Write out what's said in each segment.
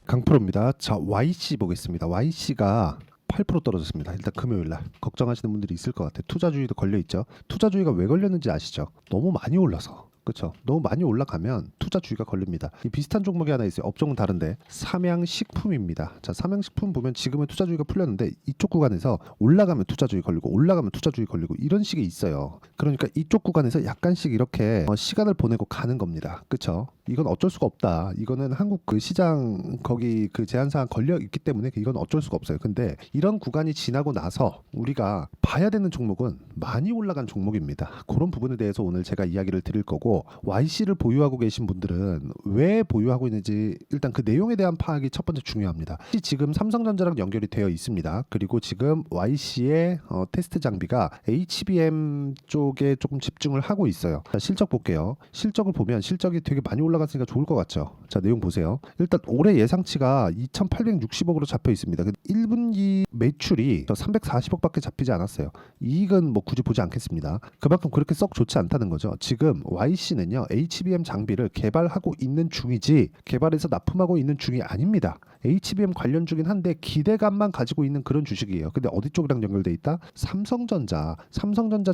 강프로입니다. 자, YC 보겠습니다. YC가 8% 떨어졌습니다. 일단 금요일날 걱정하시는 분들이 있을 것 같아요. 투자주의도 걸려있죠. 투자주의가 왜 걸렸는지 아시죠? 너무 많이 올라서. 그렇죠. 너무 많이 올라가면 투자주의가 걸립니다. 이 비슷한 종목이 하나 있어요. 업종은 다른데 삼양식품입니다. 자, 삼양식품 보면 지금은 투자주의가 풀렸는데 이쪽 구간에서 올라가면 투자주의 걸리고 올라가면 투자주의 걸리고 이런 식이 있어요. 그러니까 이쪽 구간에서 약간씩 이렇게 시간을 보내고 가는 겁니다. 그렇죠? 이건 어쩔 수가 없다. 이거는 한국 그 시장 거기 그 제한사항 걸려 있기 때문에 이건 어쩔 수가 없어요. 근데 이런 구간이 지나고 나서 우리가 봐야 되는 종목은 많이 올라간 종목입니다. 그런 부분에 대해서 오늘 제가 이야기를 드릴 거고, YC를 보유하고 계신 분들은 왜 보유하고 있는지 일단 그 내용에 대한 파악이 첫 번째 중요합니다. 지금 삼성전자랑 연결이 되어 있습니다. 그리고 지금 YC의 테스트 장비가 HBM 쪽에 조금 집중을 하고 있어요. 자, 실적 볼게요. 실적을 보면 실적이 되게 많이 올라갔으니까 좋을 것 같죠. 자, 내용 보세요. 일단 올해 예상치가 2,860억으로 잡혀 있습니다. 1분기 매출이 340억밖에 잡히지 않았어요. 이익은 뭐 굳이 보지 않겠습니다. 그만큼 그렇게 썩 좋지 않다는 거죠. 지금 YC는요, HBM 장비를 개발하고 있는 중이지 개발해서 납품하고 있는 중이 아닙니다. HBM 관련 중인 한데 기대감만 가지고 있는 그런 주식이에요. 근데 어디 쪽이랑 연결돼 있다? 삼성전자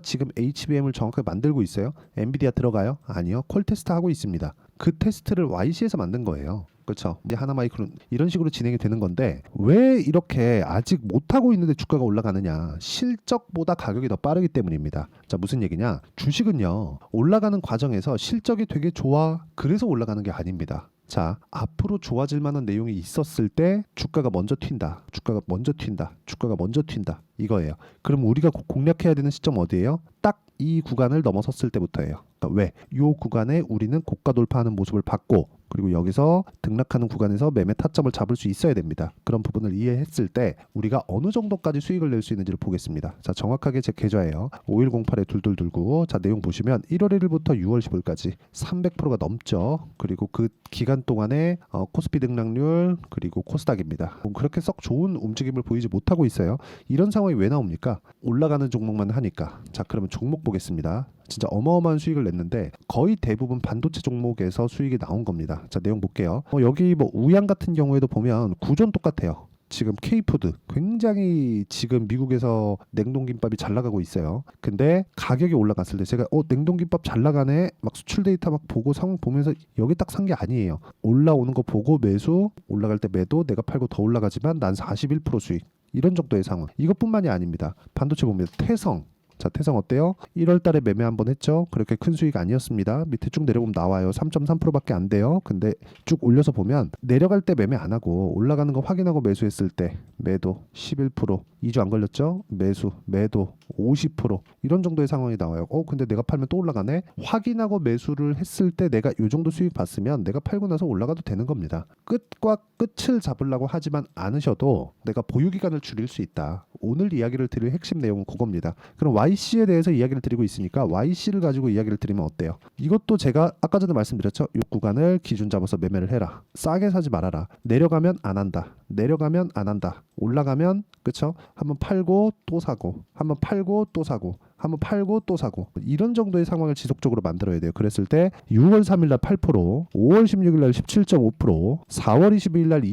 지금 HBM을 정확하게 만들고 있어요. 엔비디아 들어가요? 아니요. 콜테스트 하고 있습니다. 그 테스트를 YC에서 만든 거예요. 그렇죠. 이제 하나마이크론 이런 식으로 진행이 되는 건데, 왜 이렇게 아직 못하고 있는데 주가가 올라가느냐? 실적보다 가격이 더 빠르기 때문입니다. 자, 무슨 얘기냐? 주식은요, 올라가는 과정에서 실적이 되게 좋아, 그래서 올라가는 게 아닙니다. 자, 앞으로 좋아질 만한 내용이 있었을 때 주가가 먼저 튄다. 이거예요. 그럼 우리가 공략해야 되는 시점 어디예요? 딱 이 구간을 넘어섰을 때부터예요. 그러니까 왜? 이 구간에 우리는 고가 돌파하는 모습을 봤고, 그리고 여기서 등락하는 구간에서 매매 타점을 잡을 수 있어야 됩니다. 그런 부분을 이해했을 때 우리가 어느 정도까지 수익을 낼 수 있는지를 보겠습니다. 자, 정확하게 제 계좌예요. 5108에 2229. 자, 내용 보시면 1월 1일부터 6월 10일까지 300%가 넘죠. 그리고 그 기간 동안에 코스피 등락률 그리고 코스닥입니다. 그렇게 썩 좋은 움직임을 보이지 못하고 있어요. 이런 상황이 왜 나옵니까? 올라가는 종목만 하니까. 자, 그러면 종목 보겠습니다. 진짜 어마어마한 수익을 냈는데 거의 대부분 반도체 종목에서 수익이 나온 겁니다. 자, 내용 볼게요. 여기 뭐 우양 같은 경우에도 보면 구조는 똑같아요. 지금 K푸드 굉장히 지금 미국에서 냉동김밥이 잘 나가고 있어요. 근데 가격이 올라갔을 때 제가 냉동김밥 잘 나가네 막 수출 데이터 막 보고 상황 보면서 여기 딱 산 게 아니에요. 올라오는 거 보고 매수, 올라갈 때 매도, 내가 팔고 더 올라가지만 난 41% 수익, 이런 정도의 상황. 이것뿐만이 아닙니다. 반도체 보면 태성. 자, 태성 어때요? 1월 달에 매매 한번 했죠. 그렇게 큰 수익 아니었습니다. 밑에 쭉 내려보면 나와요. 3.3%밖에 안 돼요. 근데 쭉 올려서 보면 내려갈 때 매매 안 하고 올라가는 거 확인하고 매수했을 때 매도 11%, 2주 안 걸렸죠? 매도 50%, 이런 정도의 상황이 나와요. 근데 내가 팔면 또 올라가네? 확인하고 매수를 했을 때 내가 이 정도 수익 봤으면 내가 팔고 나서 올라가도 되는 겁니다. 끝과 끝을 잡으려고 하지만 않으셔도 내가 보유 기간을 줄일 수 있다. 오늘 이야기를 드릴 핵심 내용은 그겁니다. 그럼 YC에 대해서 이야기를 드리고 있으니까 YC를 가지고 이야기를 드리면 어때요? 이것도 제가 아까 전에 말씀드렸죠. 이 구간을 기준 잡아서 매매를 해라. 싸게 사지 말아라. 내려가면 안 한다. 올라가면, 그쵸? 한번 팔고 또 사고, 한번 팔고 또 사고, 한번 팔고 또 사고, 이런 정도의 상황을 지속적으로 만들어야 돼요. 그랬을 때 6월 3일날 8%, 5월 16일날 17.5%, 4월 22일날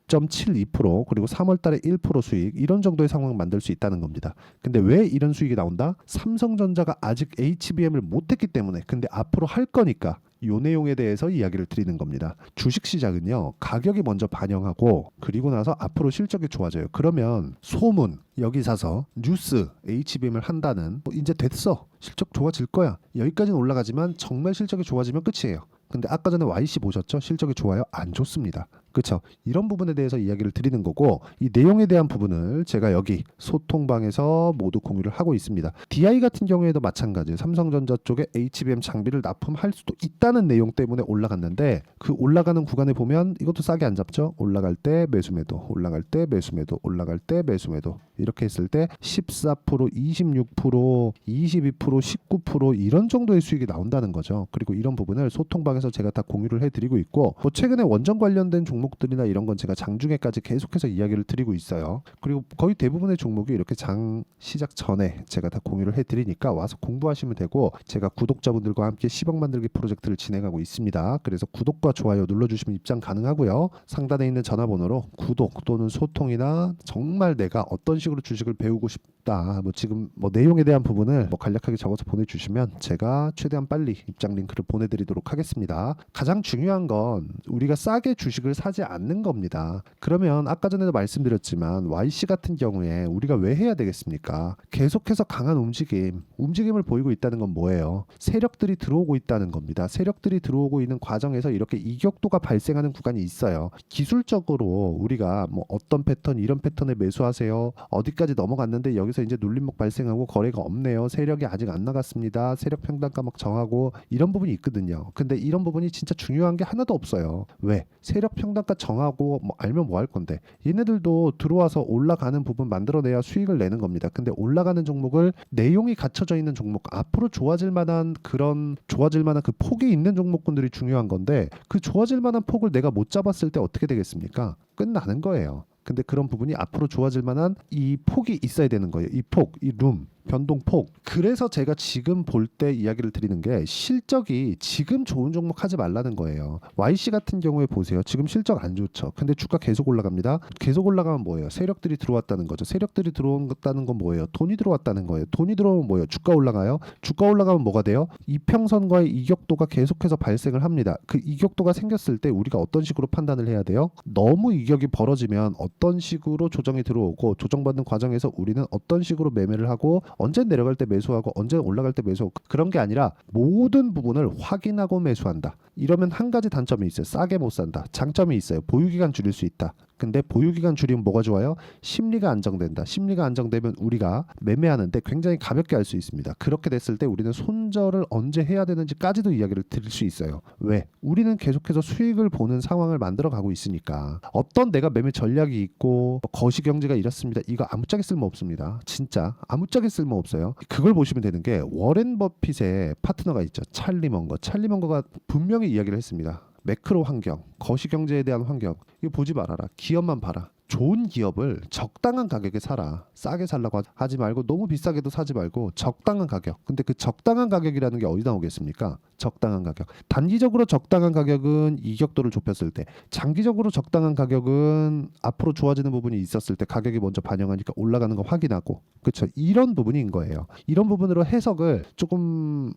20.72%, 그리고 3월 달에 1% 수익, 이런 정도의 상황을 만들 수 있다는 겁니다. 근데 왜 이런 수익이 나온다? 삼성전자가 아직 HBM을 못했기 때문에. 근데 앞으로 할 거니까 이 내용에 대해서 이야기를 드리는 겁니다. 주식시장은요, 가격이 먼저 반영하고 그리고 나서 앞으로 실적이 좋아져요. 그러면 소문, 여기 사서 뉴스, HBM을 한다는, 이제 됐어, 실적 좋아질 거야, 여기까지는 올라가지만 정말 실적이 좋아지면 끝이에요. 근데 아까 전에 YC 보셨죠? 실적이 좋아요? 안 좋습니다. 그렇죠? 이런 부분에 대해서 이야기를 드리는 거고, 이 내용에 대한 부분을 제가 여기 소통방에서 모두 공유를 하고 있습니다. DI 같은 경우에도 마찬가지예요. 삼성전자 쪽에 HBM 장비를 납품할 수도 있다는 내용 때문에 올라갔는데, 그 올라가는 구간에 보면 이것도 싸게 안 잡죠? 올라갈 때 매수매도, 올라갈 때 매수매도, 올라갈 때 매수매도, 이렇게 했을 때 14%, 26%, 22%, 19% 이런 정도의 수익이 나온다는 거죠. 그리고 이런 부분을 소통방에서 제가 다 공유를 해드리고 있고, 최근에 원전 관련된 종목 종목들이나 이런 건 제가 장중에까지 계속해서 이야기를 드리고 있어요. 그리고 거의 대부분의 종목이 이렇게 장 시작 전에 제가 다 공유를 해드리니까 와서 공부하시면 되고, 제가 구독자분들과 함께 10억 만들기 프로젝트를 진행하고 있습니다. 그래서 구독과 좋아요 눌러주시면 입장 가능하고요. 상단에 있는 전화번호로 구독 또는 소통이나 정말 내가 어떤 식으로 주식을 배우고 싶다, 뭐 지금 뭐 내용에 대한 부분을 뭐 간략하게 적어서 보내주시면 제가 최대한 빨리 입장 링크를 보내드리도록 하겠습니다. 가장 중요한 건 우리가 싸게 주식을 사지 않는 겁니다. 그러면 아까 전에도 말씀드렸지만 YC 같은 경우에 우리가 왜 해야 되겠습니까? 계속해서 강한 움직임을 보이고 있다는 건 뭐예요? 세력들이 들어오고 있다는 겁니다. 세력들이 들어오고 있는 과정에서 이렇게 이격도가 발생하는 구간이 있어요. 기술적으로 우리가 뭐 어떤 패턴, 이런 패턴에 매수하세요, 어디까지 넘어갔는데 여기서 이제 눌림목 발생하고 거래가 없네요, 세력이 아직 안 나갔습니다, 세력 평단가 막 정하고, 이런 부분이 있거든요. 근데 이런 부분이 진짜 중요한 게 하나도 없어요. 왜? 세력 평단가 정하고 뭐 알면 뭐 할 건데, 얘네들도 들어와서 올라가는 부분 만들어내야 수익을 내는 겁니다. 근데 올라가는 종목을, 내용이 갖춰져 있는 종목, 앞으로 좋아질 만한 그 폭이 있는 종목군들이 중요한 건데, 그 좋아질 만한 폭을 내가 못 잡았을 때 어떻게 되겠습니까? 끝나는 거예요. 근데 그런 부분이 앞으로 좋아질 만한 이 폭이 있어야 되는 거예요. 이 폭, 이 룸, 변동폭. 그래서 제가 지금 볼 때 이야기를 드리는 게, 실적이 지금 좋은 종목 하지 말라는 거예요. YC 같은 경우에 보세요. 지금 실적 안 좋죠. 근데 주가 계속 올라갑니다. 계속 올라가면 뭐예요? 세력들이 들어왔다는 거죠. 세력들이 들어왔다는 건 뭐예요? 돈이 들어왔다는 거예요. 돈이 들어오면 뭐예요? 주가 올라가요. 주가 올라가면 뭐가 돼요? 이평선과의 이격도가 계속해서 발생을 합니다. 그 이격도가 생겼을 때 우리가 어떤 식으로 판단을 해야 돼요? 너무 이격이 벌어지면 어떤 식으로 조정이 들어오고, 조정받는 과정에서 우리는 어떤 식으로 매매를 하고, 언제 내려갈 때 매수하고 언제 올라갈 때 매수하고, 그런 게 아니라 모든 부분을 확인하고 매수한다. 이러면 한 가지 단점이 있어요. 싸게 못 산다. 장점이 있어요. 보유기간 줄일 수 있다. 근데 보유기간 줄이면 뭐가 좋아요? 심리가 안정된다. 심리가 안정되면 우리가 매매하는데 굉장히 가볍게 할 수 있습니다. 그렇게 됐을 때 우리는 손절을 언제 해야 되는지까지도 이야기를 드릴 수 있어요. 왜? 우리는 계속해서 수익을 보는 상황을 만들어 가고 있으니까. 어떤 내가 매매 전략이 있고 거시경제가 이렇습니다, 이거 아무짝에 쓸모 없습니다. 진짜 아무짝에 쓸모 없어요. 그걸 보시면 되는 게, 워렌 버핏의 파트너가 있죠. 찰리 먼거가 분명히 이야기를 했습니다. 매크로 환경, 거시경제에 대한 환경, 이거 보지 말아라. 기업만 봐라. 좋은 기업을 적당한 가격에 사라. 싸게 살라고 하지 말고, 너무 비싸게도 사지 말고 적당한 가격. 근데 그 적당한 가격이라는 게 어디 나오겠습니까? 적당한 가격. 단기적으로 적당한 가격은 이격도를 좁혔을 때, 장기적으로 적당한 가격은 앞으로 좋아지는 부분이 있었을 때 가격이 먼저 반영하니까 올라가는 거 확인하고, 그렇죠? 이런 부분인 거예요. 이런 부분으로 해석을 조금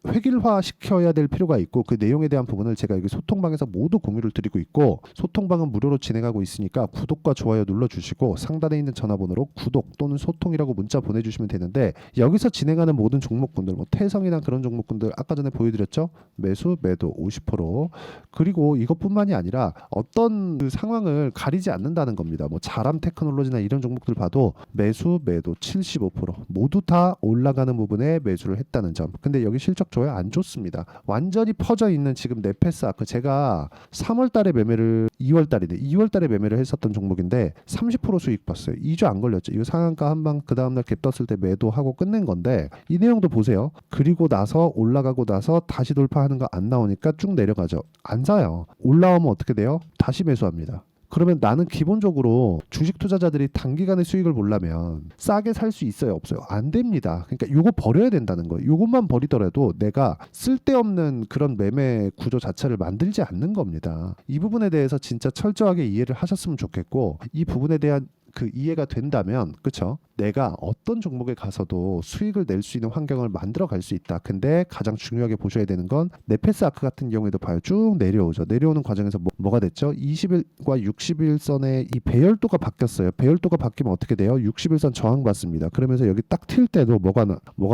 획일화 시켜야 될 필요가 있고, 그 내용에 대한 부분을 제가 여기 소통방에서 모두 공유를 드리고 있고, 소통방은 무료로 진행하고 있으니까 구독과 좋아요 눌러주시고, 상단에 있는 전화번호로 구독 또는 소통이라고 문자 보내주시면 되는데, 여기서 진행하는 모든 종목군들, 뭐 태성이나 그런 종목군들 아까 전에 보여드렸죠? 매수 매도 50%. 그리고 이것뿐만이 아니라 어떤 그 상황을 가리지 않는다는 겁니다. 뭐 자람 테크놀로지나 이런 종목들 봐도 매수 매도 75% 모두 다 올라가는 부분에 매수를 했다는 점. 근데 여기 실적 좋아요? 안 좋습니다. 완전히 퍼져 있는 지금 네페스아크, 제가 3월 달에 매매를 2월 달에 매매를 했었던 종목인데 30% 수익 봤어요. 2주 안 걸렸죠. 이거 상한가 한방 그 다음날 갭 떴을 때 매도하고 끝낸 건데, 이 내용도 보세요. 그리고 나서 올라가고 나서 다시 돌파하는 거 안 나오니까 쭉 내려가죠. 안 사요. 올라오면 어떻게 돼요? 다시 매수합니다. 그러면 나는 기본적으로 주식 투자자들이 단기간에 수익을 보려면 싸게 살 수 있어요, 없어요? 안 됩니다. 그러니까 요거 버려야 된다는 거예요. 요것만 버리더라도 내가 쓸데없는 그런 매매 구조 자체를 만들지 않는 겁니다. 이 부분에 대해서 진짜 철저하게 이해를 하셨으면 좋겠고, 이 부분에 대한 그 이해가 된다면, 그렇죠? 내가 어떤 종목에 가서도 수익을 낼 수 있는 환경을 만들어 갈 수 있다. 근데 가장 중요하게 보셔야 되는 건, 네페스아크 같은 경우에도 봐요. 쭉 내려오죠. 내려오는 과정에서 뭐가 됐죠? 20일과 60일선의 이 배열도가 바뀌었어요. 배열도가 바뀌면 어떻게 돼요? 60일선 저항받습니다. 그러면서 여기 딱 튈 때도 뭐가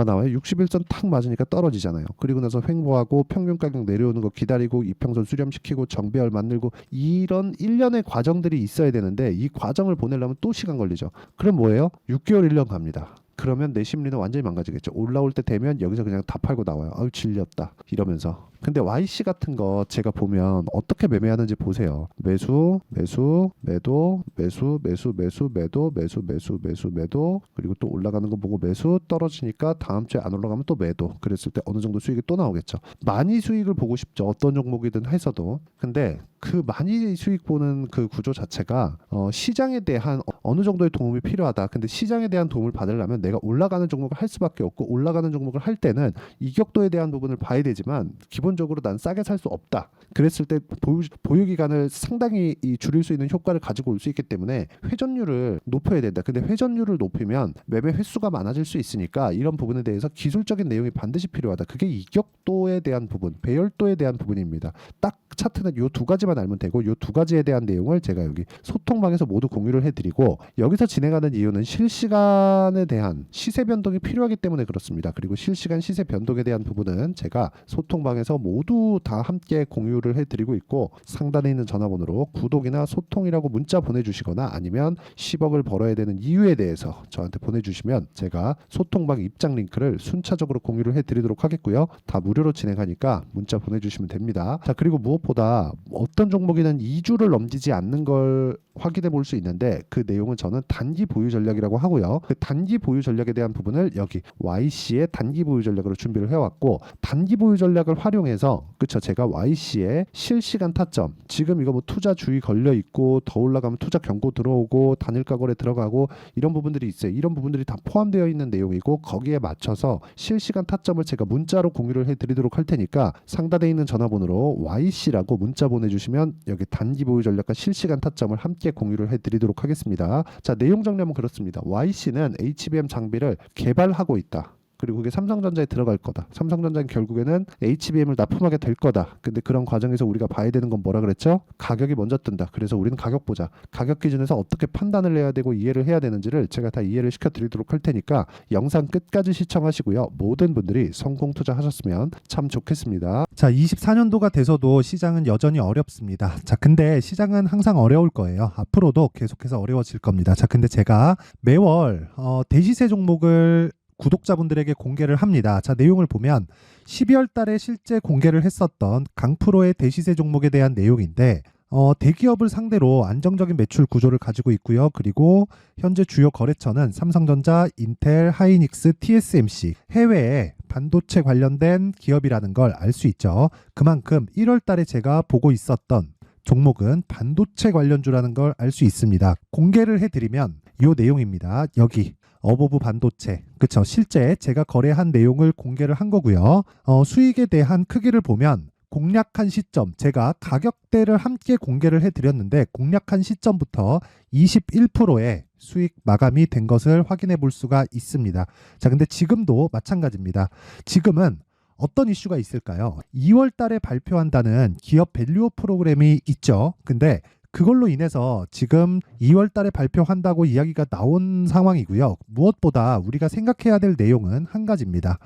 나와요? 60일선 탁 맞으니까 떨어지잖아요. 그리고 나서 횡보하고 평균 가격 내려오는 거 기다리고, 이평선 수렴시키고, 정배열 만들고, 이런 일련의 과정들이 있어야 되는데, 이 과정을 보내려면 또 시간 걸리죠. 그럼 뭐예요? 6개월 1년 갑니다. 그러면 내 심리는 완전히 망가지겠죠. 올라올 때 되면 여기서 그냥 다 팔고 나와요. 아유 질렸다 이러면서. 근데 YC 같은 거 제가 보면 어떻게 매매하는지 보세요. 매수, 매수, 매도, 매수, 매수, 매수, 매도, 매수, 매수, 매수, 매도, 그리고 또 올라가는 거 보고 매수, 떨어지니까 다음 주에 안 올라가면 또 매도. 그랬을 때 어느 정도 수익이 또 나오겠죠. 많이 수익을 보고 싶죠. 어떤 종목이든 해서도. 근데 그 많이 수익 보는 그 구조 자체가 시장에 대한 어느 정도의 도움이 필요하다. 근데 시장에 대한 도움을 받으려면 내가 올라가는 종목을 할 수밖에 없고, 올라가는 종목을 할 때는 이격도에 대한 부분을 봐야 되지만 기본적으로 난 싸게 살 수 없다. 그랬을 때 보유 기간을 상당히 줄일 수 있는 효과를 가지고 올 수 있기 때문에 회전율을 높여야 된다. 근데 회전율을 높이면 매매 횟수가 많아질 수 있으니까 이런 부분에 대해서 기술적인 내용이 반드시 필요하다. 그게 이격도에 대한 부분, 배열도에 대한 부분입니다. 딱 차트는 요 두 가지만 알면 되고, 요 두 가지에 대한 내용을 제가 여기 소통방에서 모두 공유를 해드리고, 여기서 진행하는 이유는 실시간에 대한 시세 변동이 필요하기 때문에 그렇습니다. 그리고 실시간 시세 변동에 대한 부분은 제가 소통방에서 모두 다 함께 공유를 해드리고 있고, 상단에 있는 전화번호로 구독이나 소통이라고 문자 보내주시거나 아니면 10억을 벌어야 되는 이유에 대해서 저한테 보내주시면 제가 소통방 입장 링크를 순차적으로 공유를 해드리도록 하겠고요. 다 무료로 진행하니까 문자 보내주시면 됩니다. 자, 그리고 무엇보다 어떤 종목이든 2주를 넘기지 않는 걸 확인해 볼 수 있는데, 그 내용은 저는 단기 보유 전략이라고 하고요. 그 단기 보유 전략에 대한 부분을 여기 YC의 단기 보유 전략으로 준비를 해왔고, 단기 보유 전략을 활용해서 그쵸, 제가 YC의 실시간 타점, 지금 이거 뭐 투자 주의 걸려 있고 더 올라가면 투자 경고 들어오고 단일가 거래 들어가고 이런 부분들이 있어요. 이런 부분들이 다 포함되어 있는 내용이고, 거기에 맞춰서 실시간 타점을 제가 문자로 공유를 해드리도록 할 테니까 상단에 있는 전화번호로 YC라고 문자 보내주시면 여기 단기 보유 전략과 실시간 타점을 함께 공유를 해드리도록 하겠습니다. 자, 내용 정리하면 그렇습니다. YC는 HBM 장비를 개발하고 있다. 그리고 그게 삼성전자에 들어갈 거다. 삼성전자는 결국에는 HBM을 납품하게 될 거다. 근데 그런 과정에서 우리가 봐야 되는 건 뭐라 그랬죠? 가격이 먼저 뜬다. 그래서 우리는 가격 보자. 가격 기준에서 어떻게 판단을 해야 되고 이해를 해야 되는지를 제가 다 이해를 시켜드리도록 할 테니까 영상 끝까지 시청하시고요. 모든 분들이 성공 투자하셨으면 참 좋겠습니다. 자, 24년도가 돼서도 시장은 여전히 어렵습니다. 자, 근데 시장은 항상 어려울 거예요. 앞으로도 계속해서 어려워질 겁니다. 자, 근데 제가 매월 대시세 종목을 구독자분들에게 공개를 합니다. 자, 내용을 보면 12월 달에 실제 공개를 했었던 강프로의 대시세 종목에 대한 내용인데, 대기업을 상대로 안정적인 매출 구조를 가지고 있고요. 그리고 현재 주요 거래처는 삼성전자, 인텔, 하이닉스, TSMC, 해외에 반도체 관련된 기업이라는 걸 알 수 있죠. 그만큼 1월 달에 제가 보고 있었던 종목은 반도체 관련주라는 걸 알 수 있습니다. 공개를 해드리면 이 내용입니다. 여기 어보브 반도체, 그쵸, 실제 제가 거래한 내용을 공개를 한 거고요. 수익에 대한 크기를 보면 공략한 시점, 제가 가격대를 함께 공개를 해드렸는데 공략한 시점부터 21%의 수익 마감이 된 것을 확인해 볼 수가 있습니다. 자, 근데 지금도 마찬가지입니다. 지금은 어떤 이슈가 있을까요? 2월 달에 발표한다는 기업 밸류업 프로그램이 있죠. 근데 그걸로 인해서 지금 2월 달에 발표한다고 이야기가 나온 상황이고요. 무엇보다 우리가 생각해야 될 내용은 한 가지입니다.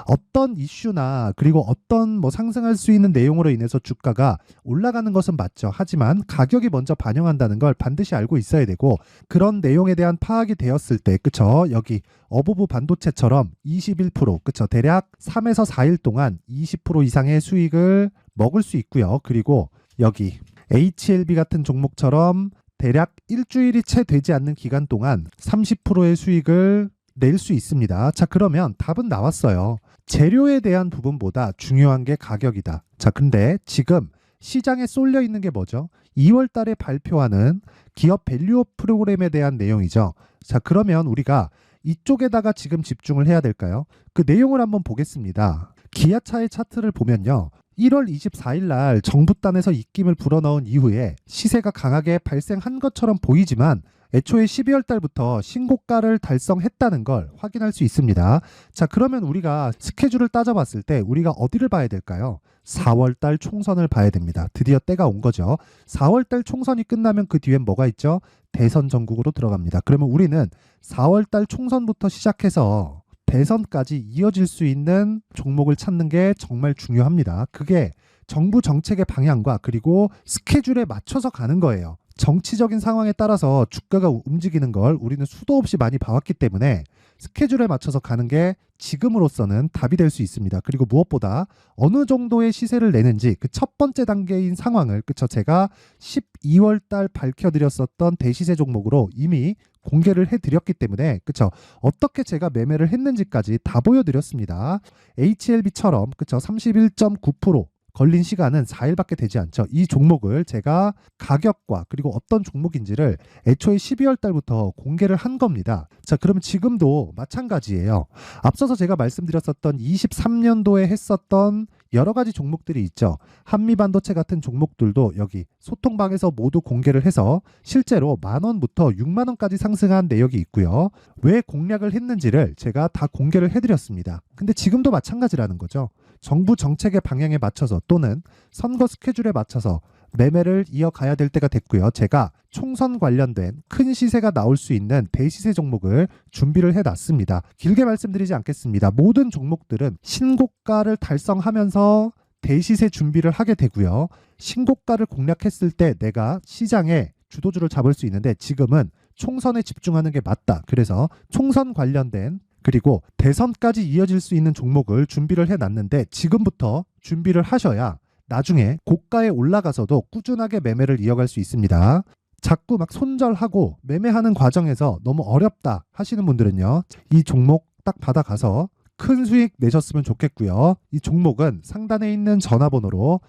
어떤 이슈나 그리고 어떤 상승할 수 있는 내용으로 인해서 주가가 올라가는 것은 맞죠. 하지만 가격이 먼저 반영한다는 걸 반드시 알고 있어야 되고, 그런 내용에 대한 파악이 되었을 때, 그쵸, 여기 어보브 반도체처럼 21%, 그쵸, 대략 3에서 4일 동안 20% 이상의 수익을 먹을 수 있고요. 그리고 여기 HLB 같은 종목처럼 대략 일주일이 채 되지 않는 기간 동안 30%의 수익을 낼 수 있습니다. 자, 그러면 답은 나왔어요. 재료에 대한 부분보다 중요한 게 가격이다. 자, 근데 지금 시장에 쏠려 있는 게 뭐죠? 2월 달에 발표하는 기업 밸류업 프로그램에 대한 내용이죠. 자, 그러면 우리가 이쪽에다가 지금 집중을 해야 될까요? 그 내용을 한번 보겠습니다. 기아차의 차트를 보면요. 1월 24일 날 정부단에서 입김을 불어넣은 이후에 시세가 강하게 발생한 것처럼 보이지만 애초에 12월 달부터 신고가를 달성했다는 걸 확인할 수 있습니다. 자, 그러면 우리가 스케줄을 따져봤을 때 우리가 어디를 봐야 될까요? 4월 달 총선을 봐야 됩니다. 드디어 때가 온 거죠. 4월 달 총선이 끝나면 그 뒤엔 뭐가 있죠? 대선 전국으로 들어갑니다. 그러면 우리는 4월 달 총선부터 시작해서 대선까지 이어질 수 있는 종목을 찾는 게 정말 중요합니다. 그게 정부 정책의 방향과 그리고 스케줄에 맞춰서 가는 거예요. 정치적인 상황에 따라서 주가가 움직이는 걸 우리는 수도 없이 많이 봐왔기 때문에 스케줄에 맞춰서 가는 게 지금으로서는 답이 될 수 있습니다. 그리고 무엇보다 어느 정도의 시세를 내는지 그 첫 번째 단계인 상황을 그쵸 제가 12월 달 밝혀드렸었던 대시세 종목으로 이미 공개를 해드렸기 때문에 그쵸 어떻게 제가 매매를 했는지까지 다 보여드렸습니다. HLB처럼 그쵸 31.9% 걸린 시간은 4일밖에 되지 않죠. 이 종목을 제가 가격과 그리고 어떤 종목인지를 애초에 12월 달부터 공개를 한 겁니다. 자, 그러면 지금도 마찬가지예요. 앞서서 제가 말씀드렸었던 23년도에 했었던 여러 가지 종목들이 있죠. 한미반도체 같은 종목들도 여기 소통방에서 모두 공개를 해서 실제로 10,000원부터 60,000원까지 상승한 내역이 있고요. 왜 공략을 했는지를 제가 다 공개를 해드렸습니다. 근데 지금도 마찬가지라는 거죠. 정부 정책의 방향에 맞춰서 또는 선거 스케줄에 맞춰서 매매를 이어가야 될 때가 됐고요. 제가 총선 관련된 큰 시세가 나올 수 있는 대시세 종목을 준비를 해놨습니다. 길게 말씀드리지 않겠습니다. 모든 종목들은 신고가를 달성하면서 대시세 준비를 하게 되고요. 신고가를 공략했을 때 내가 시장에 주도주를 잡을 수 있는데 지금은 총선에 집중하는 게 맞다. 그래서 총선 관련된 그리고 대선까지 이어질 수 있는 종목을 준비를 해놨는데 지금부터 준비를 하셔야 나중에 고가에 올라가서도 꾸준하게 매매를 이어갈 수 있습니다. 자꾸 막 손절하고 매매하는 과정에서 너무 어렵다 하시는 분들은요. 이 종목 딱 받아가서 큰 수익 내셨으면 좋겠고요. 이 종목은 상단에 있는 전화번호로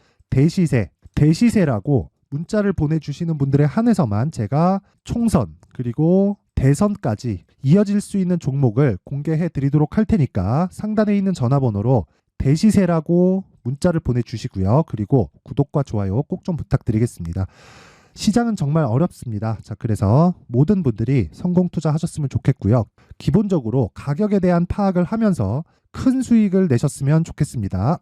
대시세라고 문자를 보내주시는 분들에 한해서만 제가 총선 그리고 대선까지 이어질 수 있는 종목을 공개해 드리도록 할 테니까 상단에 있는 전화번호로 대시세라고 문자를 보내주시고요. 그리고 구독과 좋아요 꼭 좀 부탁드리겠습니다. 시장은 정말 어렵습니다. 자, 그래서 모든 분들이 성공 투자하셨으면 좋겠고요. 기본적으로 가격에 대한 파악을 하면서 큰 수익을 내셨으면 좋겠습니다.